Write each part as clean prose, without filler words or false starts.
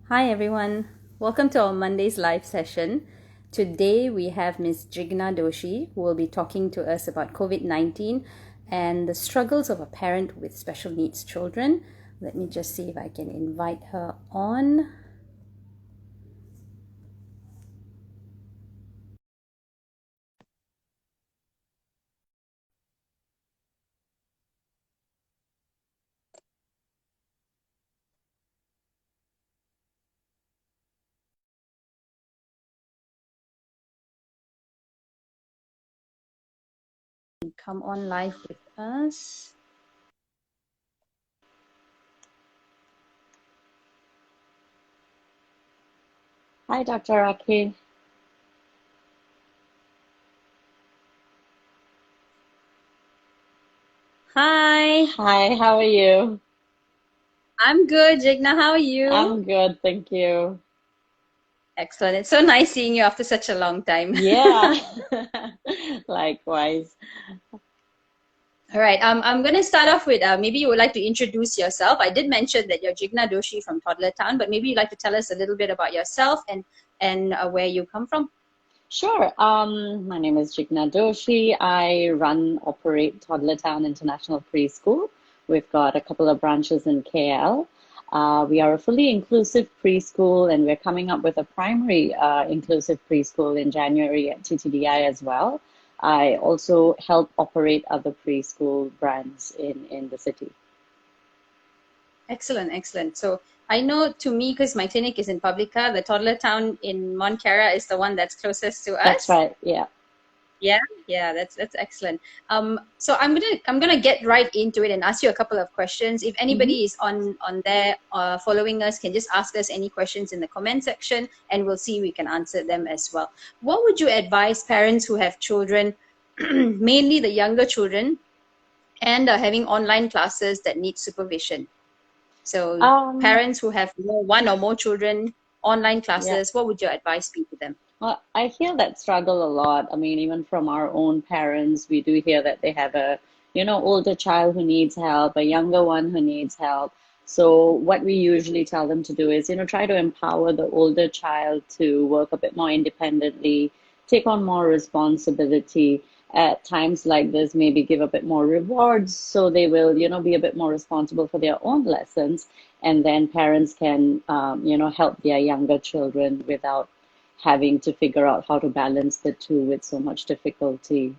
Hi everyone, welcome to our Monday's live session. Today we have Ms. Jigna Doshi who will be talking to us about COVID-19 and the struggles of a parent with special needs children. Let me just see if I can invite her on. Come on live with us. Hi, Dr. Rakheee. Hi, Hi, how are you? I'm good. Jigna, how are you? I'm good, thank you. Excellent. It's so nice seeing you after such a long time. Yeah, likewise. All right. I'm going to start off with maybe you would like to introduce yourself. I did mention that you're Jigna Doshi from Toddler Town, but maybe you'd like to tell us a little bit about yourself and where you come from. Sure. My name is Jigna Doshi. I operate Toddler Town International Preschool. We've got a couple of branches in KL. We are a fully inclusive preschool, and we're coming up with a primary inclusive preschool in January at TTDI as well. I also help operate other preschool brands in the city. Excellent, excellent. So I know to me, because my clinic is in Publica, the Toddler Town in Montclair is the one that's closest to That's us. right. Yeah. Yeah, yeah, that's excellent. So I'm gonna get right into it and ask you a couple of questions. If hmm anybody is on there following us, can just ask us any questions in the comment section, and we'll see if we can answer them as well. What would you advise parents who have children, mainly the younger children, and are having online classes that need supervision? So Um, parents who have one or more children, online yeah. classes, what would your advice be to them? Well, I hear that struggle a lot. I mean, even from our own parents, we do hear that they have a older child who needs help, a younger one who needs help. So what we usually tell them to do is try to empower the older child to work a bit more independently, take on more responsibility. At times like this, maybe give a bit more rewards so they will be a bit more responsible for their own lessons. And then parents can help their younger children without having to figure out how to balance the two with so much difficulty.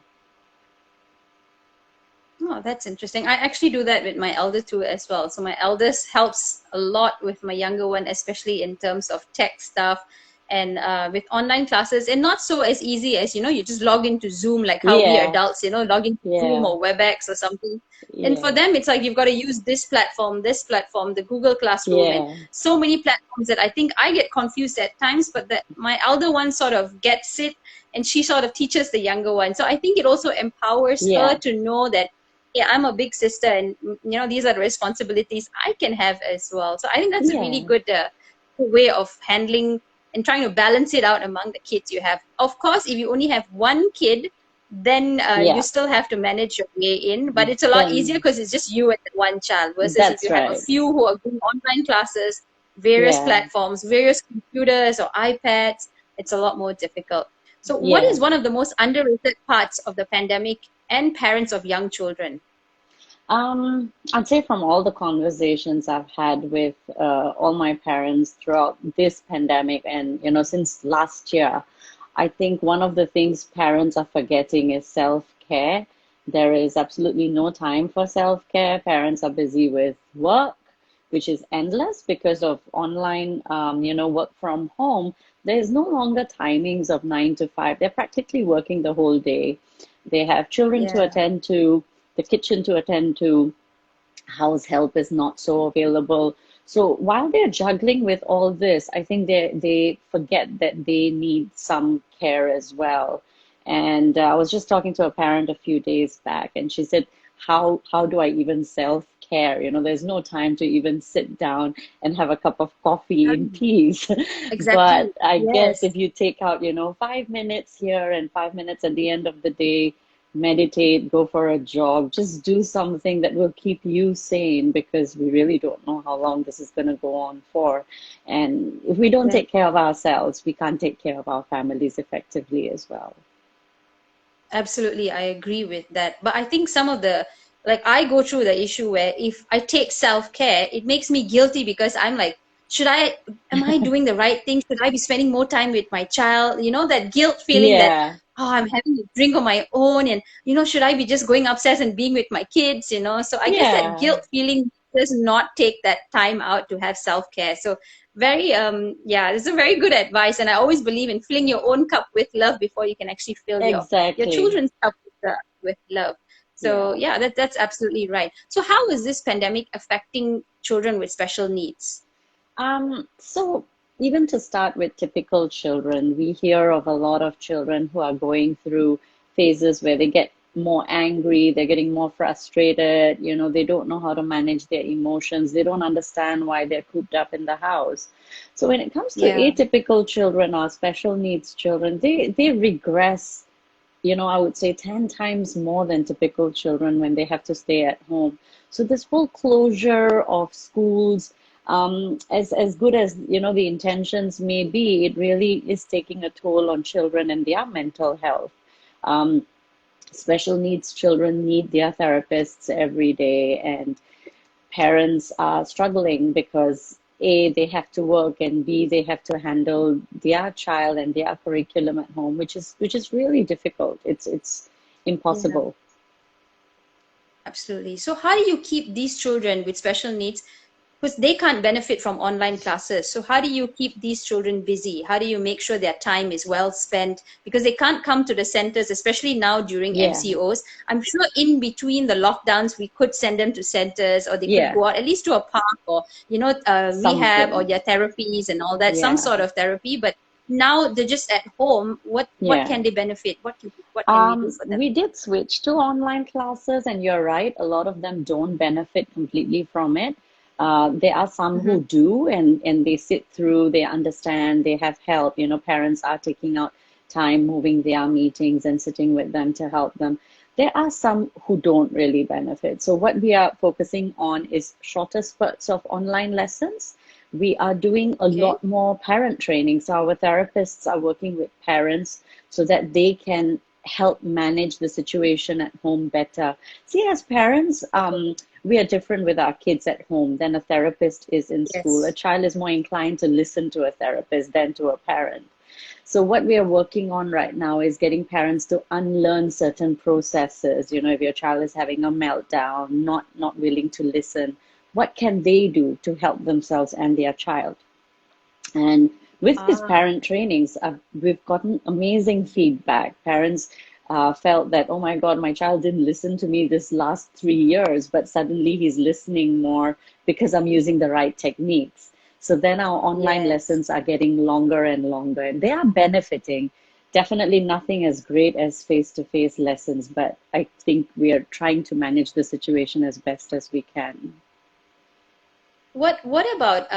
Oh, that's interesting. I actually do that with my elder two as well. So my eldest helps a lot with my younger one, especially in terms of tech stuff and with online classes, and not so as easy as you just log into Zoom like how we Yeah, adults log into Zoom yeah, or WebEx or something. And for yeah, them, it's like you've got to use this platform, the Google Classroom, and yeah, so many platforms that I think I get confused at times, but that my elder one sort of gets it and she sort of teaches the younger one. So I think it also empowers her yeah, to know that yeah, I'm a big sister, and these are the responsibilities I can have as well. So I think that's a really yeah, good way of handling and trying to balance it out among the kids you have. Of course, if you only have one kid, then you yeah. still have to manage your way in. But it's a lot easier Then because it's just you and that one child. Versus if that's you have a right. few who are doing online classes, various Yeah, platforms, various computers or iPads, it's a lot more difficult. So, what yeah. is one of the most underrated parts of the pandemic and parents of young children? I'd say from all the conversations I've had with all my parents throughout this pandemic and since last year, I think one of the things parents are forgetting is self-care. There is absolutely no time for self-care. Parents are busy with work, which is endless because of online work from home. There's no longer timings of 9 to 5. They're practically working the whole day. They have children to Yeah. attend to, the kitchen to attend to, house help is not so available. So while they're juggling with all this, I think they forget that they need some care as well. And I was just talking to a parent a few days back, and she said, "How do I even self care? There's no time to even sit down and have a cup of coffee in peace." But Exactly. I guess Yes. if you take out 5 minutes here and 5 minutes at the end of the day, meditate, go for a jog, just do something that will keep you sane, because we really don't know how long this is going to go on for. And if we don't Yeah. take care of ourselves, we can't take care of our families effectively as well. Absolutely, I agree with that. But I think some of the, like, I go through the issue where if I take self-care, it makes me guilty because I'm like, am I doing the right thing? Should I be spending more time with my child? You know, that guilt feeling that, Yeah, oh, I'm having a drink on my own, and, should I be just going upstairs and being with my kids? So I guess that yeah, guilt feeling does not take that time out to have self-care. So very yeah, this is a very good advice, and I always believe in filling your own cup with love before you can actually fill your exactly. children's cup with love. So Yeah. yeah, that's absolutely right. So how is this pandemic affecting children with special needs? So even to start with typical children, we hear of a lot of children who are going through phases where they get more angry, they're getting more frustrated, they don't know how to manage their emotions, they don't understand why they're cooped up in the house. So when it comes to Yeah. atypical children or special needs children, they regress, I would say 10 times more than typical children when they have to stay at home. So this whole closure of schools, as good as, the intentions may be, it really is taking a toll on children and their mental health. Um, Special needs children need their therapists every day, and parents are struggling because A, they have to work, and B, they have to handle their child and their curriculum at home, which is really difficult. It's Yeah. impossible. Absolutely. So how do you keep these children with special needs, because they can't benefit from online classes? So how do you keep these children busy? How do you make sure their time is well spent? Because they can't come to the centers, especially now during Yeah, MCOs. I'm sure in between the lockdowns, we could send them to centers, or they could yeah, go out at least to a park, or, rehab, or something. their therapies and all that, some Yeah, sort of therapy. But now they're just at home. What yeah. can they benefit? What can we do for them? We did switch to online classes, and you're right, a lot of them don't benefit completely from it. There are some Hmm. who do, and they sit through, they understand, they have help. Parents are taking out time, moving their meetings and sitting with them to help them. There are some who don't really benefit. So, what we are focusing on is shorter spurts of online lessons. We are doing a Okay. lot more parent training. So, our therapists are working with parents so that they can help manage the situation at home better. See, as parents, we are different with our kids at home than a therapist is in school. A Yes. child is more inclined to listen to a therapist than to a parent. So what we are working on right now is getting parents to unlearn certain processes. If your child is having a meltdown, not willing to listen, what can they do to help themselves and their child? And with these Ah. parent trainings, we've gotten amazing feedback. Parents felt that, oh my God, my child didn't listen to me this last 3 years, but suddenly he's listening more because I'm using the right techniques. So then our online Yes. lessons are getting longer and longer, and they are benefiting. Definitely nothing as great as face-to-face lessons, but I think we are trying to manage the situation as best as we can. What about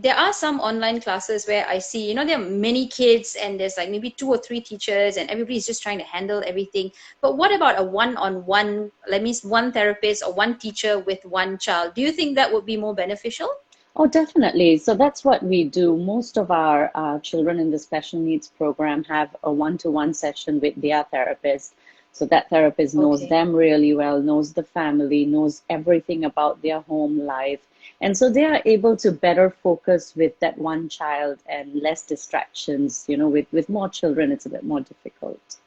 there are some online classes where I see, there are many kids and there's like maybe two or three teachers and everybody's just trying to handle everything. But what about a one-on-one, that means one therapist or one teacher with one child? Do you think that would be more beneficial? Oh, definitely. So that's what we do. Most of our children in the special needs program have a one-to-one session with their therapist. So that therapist knows Okay. them really well, knows the family, knows everything about their home life. And so they are able to better focus with that one child and less distractions. With more children, it's a bit more difficult.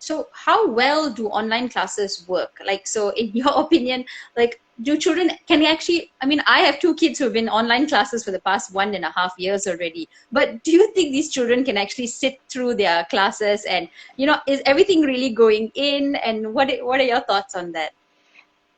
So how well do online classes work? Like, so in your opinion, like, do children can they actually, I mean, I have two kids who've been online classes for the past 1.5 years already. But do you think these children can actually sit through their classes, and, is everything really going in? And what are your thoughts on that?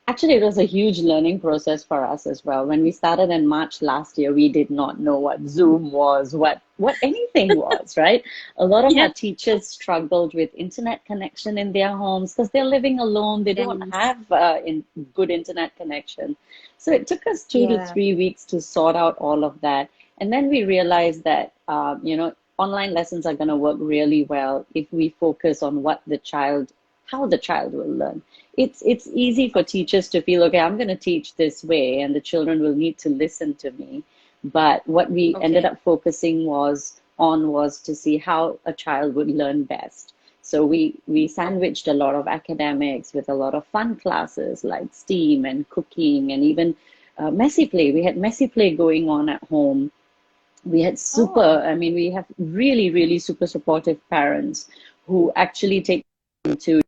Actually, it was a huge learning process for us as well. When we started in March last year, we did not know what Zoom was, what anything was, right? A lot of our Yeah. teachers struggled with internet connection in their homes because they're living alone. They don't Yes. have good internet connection. So it took us two to Yeah. three weeks to sort out all of that. And then we realized that, online lessons are going to work really well if we focus on what the child how the child will learn. It's easy for teachers to feel, okay, I'm going to teach this way, and the children will need to listen to me. But what we ended Okay. up focusing was to see how a child would learn best. So we sandwiched a lot of academics with a lot of fun classes like STEAM and cooking and even messy play. We had messy play going on at home. We had Oh, we have really, really super supportive parents who actually take to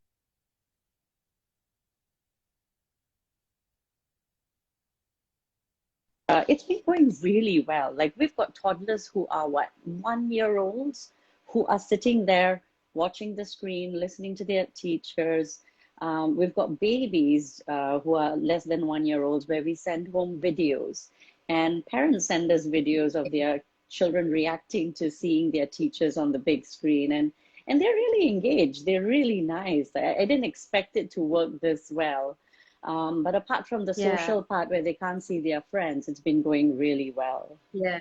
it's been going really well. Like we've got toddlers who are what, 1 year olds who are sitting there watching the screen, listening to their teachers. We've got babies who are less than 1 year olds where we send home videos, and parents send us videos of their children reacting to seeing their teachers on the big screen, and they're really engaged. They're really nice. I didn't expect it to work this well. But apart from the yeah, social part where they can't see their friends, it's been going really well. yeah.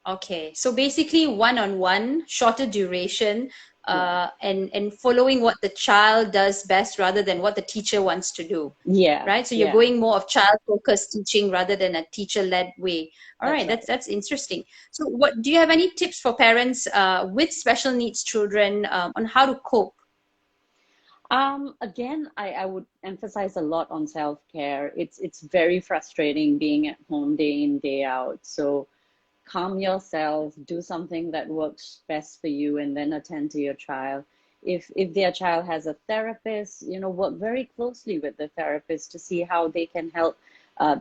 Okay. So basically, one-on-one, shorter duration, Yeah. and following what the child does best rather than what the teacher wants to do, Yeah. right? So you're Yeah. going more of child-focused teaching rather than a teacher-led way. All That's right, right. that's interesting. So, what do you have any tips for parents with special needs children on how to cope? Again, I would emphasize a lot on self-care. It's very frustrating being at home day in, day out. So calm yourself, do something that works best for you, and then attend to your child. If their child has a therapist, work very closely with the therapist to see how they can help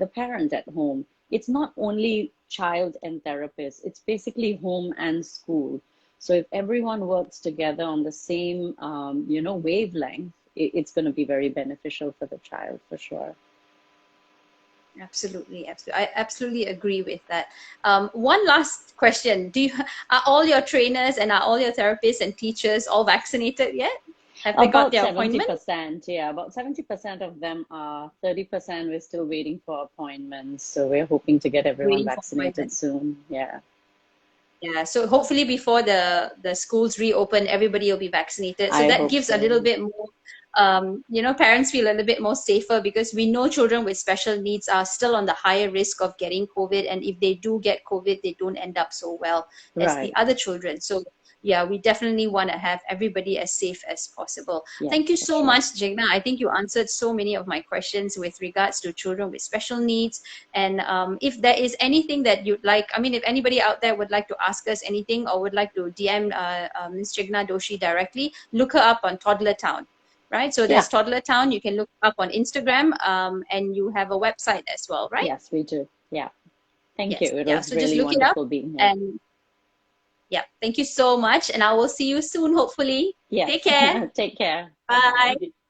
the parent at home. It's not only child and therapist, it's basically home and school. So if everyone works together on the same wavelength, it's going to be very beneficial for the child for sure. Absolutely, absolutely. I absolutely agree with that. One last question. Are all your trainers and are all your therapists and teachers all vaccinated yet? Have they got About their appointment? 70%, yeah. About 70% of them are. 30% we're still waiting for appointments. So we're hoping to get everyone Waiting for vaccinated appointment. soon. Yeah. Yeah, so hopefully before the schools reopen, everybody will be vaccinated. So I that hope gives a little so. bit more, parents feel a little bit more safer because we know children with special needs are still on the higher risk of getting COVID. And if they do get COVID, they don't end up so well as the Right. other children. So yeah, we definitely want to have everybody as safe as possible. Yeah, Thank you for so sure. much, Jigna. I think you answered so many of my questions with regards to children with special needs. And if there is anything that you'd like, I mean, if anybody out there would like to ask us anything or would like to DM Ms. Jigna Doshi directly, look her up on Toddler Town, right? So Yeah. there's Toddler Town. You can look up on Instagram, and you have a website as well, right? Yes, we do. Yeah. Thank you. Yes. It Yeah. was So just really look it up. wonderful being here. And yeah, thank you so much. And I will see you soon, hopefully. Take Yes. care. Take care. Bye. Bye-bye.